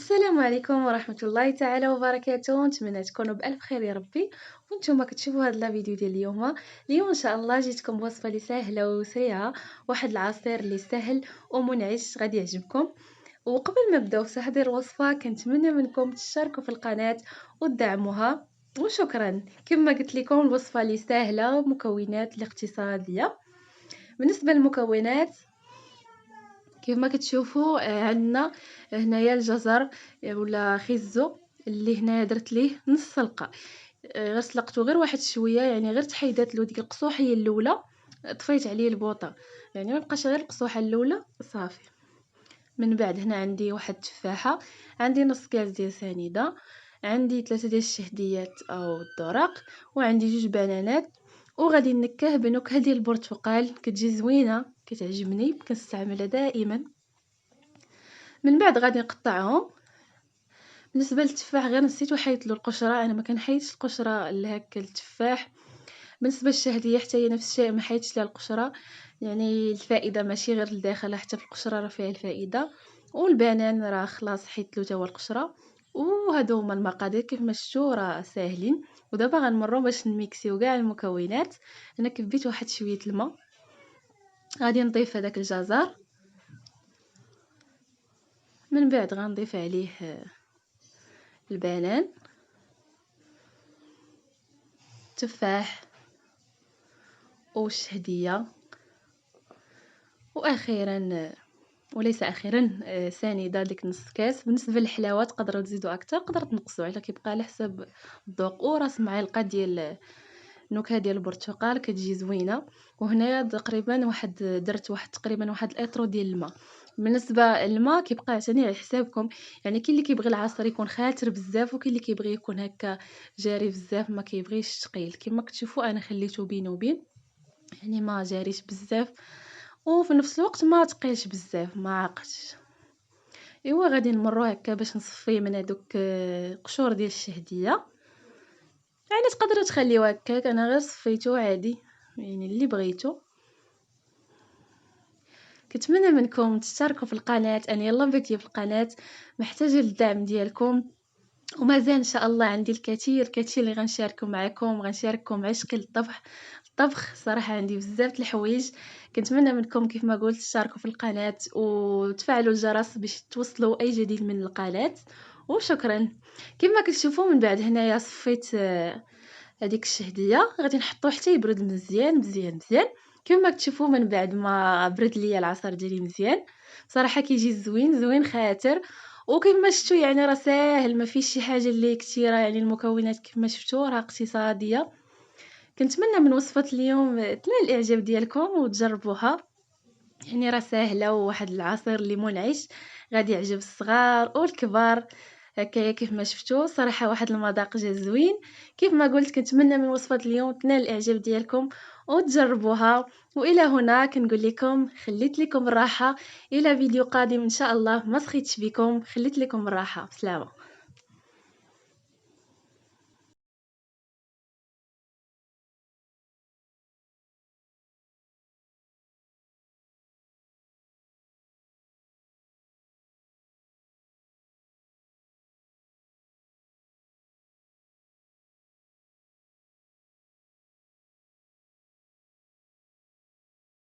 السلام عليكم ورحمة الله تعالى وبركاته. نتمنى تكونوا بألف خير يا ربي. وانتم كتشوفوا هذا الفيديو ديال اليوم ان شاء الله جيتكم بوصفه اللي سهله وسريعه، واحد العصير اللي سهل ومنعش غادي يعجبكم. وقبل ما نبداو في تحضير الوصفه كنتمنى منكم تشتركوا في القناه وتدعموها، وشكرا. كما قلت لكم الوصفه اللي سهله ومكونات الاقتصاديه. بالنسبه للمكونات كيف ما كتشوفوا عندنا هنايا الجزر ولا خيزو اللي هنا درت ليه نص سلقه. غير سلقته غير واحد شويه، يعني غير تحيدات له ديك القصوحيه الاولى، طفيت عليه البوطه، يعني ما بقاش غير القصوحه الاولى صافي. من بعد هنا عندي واحد التفاحه، عندي نص كاس ديال سنيده، عندي 3 ديال الشهديات او الدرق، وعندي 2 بنانات. وغادي نكه بنكهه ديال البرتقال كتجي زوينه كتعجبني، كنستعملها دائما. من بعد غادي نقطعهم. بالنسبه للتفاح غير نسيت وحيت له القشره، انا ما كنحيدش القشره لهكا التفاح. بالنسبه للشهديه حتى هي نفس الشيء، ما حيدش لها القشره، يعني الفائده ماشي غير الداخل، حتى في القشره راه فيها الفائده. والبنان راه خلاص حيت له تا هو القشره. وهادو هما المقادير كيف ما شفتوا راه ساهلين. ودابا غنمروا باش نميكسيو كاع المكونات. انا كبيت واحد شويه الماء، غادي نضيف هذاك الجزر، من بعد غنضيف عليه البنان، تفاح والشهديه، واخيرا وليس اخيرا سنيده ديك نص كاس. بالنسبه للحلاوه تقدروا تزيدوا اكثر، تقدروا تنقصوا، على كيبقى على حسب الذوق. وراس معلقه ديال النكهه ديال البرتقال كتجي زوينه. وهنايا تقريبا درت واحد تقريبا واحد الاطرو ديال الماء. بالنسبه للماء كيبقى عشان على حسابكم، يعني كاين اللي كيبغي العصير يكون خاتر بزاف، وكاين اللي كيبغي يكون هكا جاري بزاف، ما كيبغيش ثقيل. كما كتشوفوا انا خليته بين وبين، يعني ما جاريش بزاف وفي نفس الوقت ما تقيلش بزاف، ما عاقش. ايوا غادي نمروا هكا باش نصفيه من هذوك قشور ديال الشهديه. يعني تقدروا تخليوه هكاك، انا غير صفيته عادي، يعني اللي بغيتو. كنتمنى منكم تشتركوا في القناه، انا يلا بديت في القناه، محتاجه الدعم ديالكم. ومازال ان شاء الله عندي الكثير اللي غنشاركه معكم، غنشارككم عشقي الطبخ صراحه عندي بزاف د الحوايج. كنتمنى منكم كيف ما قلت تشتركوا في القناه وتفعلوا الجرس باش توصلوا اي جديد من القناه. وشكرا. كما كتشوفوا من بعد هنايا صفيت هذيك الشهديه، غادي نحطوه حتى يبرد مزيان مزيان مزيان. كما كتشوفوا من بعد ما برد ليا العصير ديالي مزيان، صراحه كيجي زوين زوين خاطر. وكيف ما شفتوا يعني راه ساهل، ما فيش شي حاجه اللي كثيره، يعني المكونات كيف ما شفتوا راه اقتصاديه. كنتمنى من وصفه اليوم تنال الاعجاب ديالكم وتجربوها، يعني راه ساهله وواحد العصير اللي منعش غادي يعجب الصغار والكبار. هكايا كيف ما شفتوا صراحه واحد المذاق جا زوين. كيف ما قلت كنتمنى من وصفه اليوم تنال الاعجاب ديالكم وتجربوها. والى هنا كنقول لكم خليت لكم الراحه، الى فيديو قادم ان شاء الله. ما سخيتش بكم، خليت لكم الراحه. بسلامه.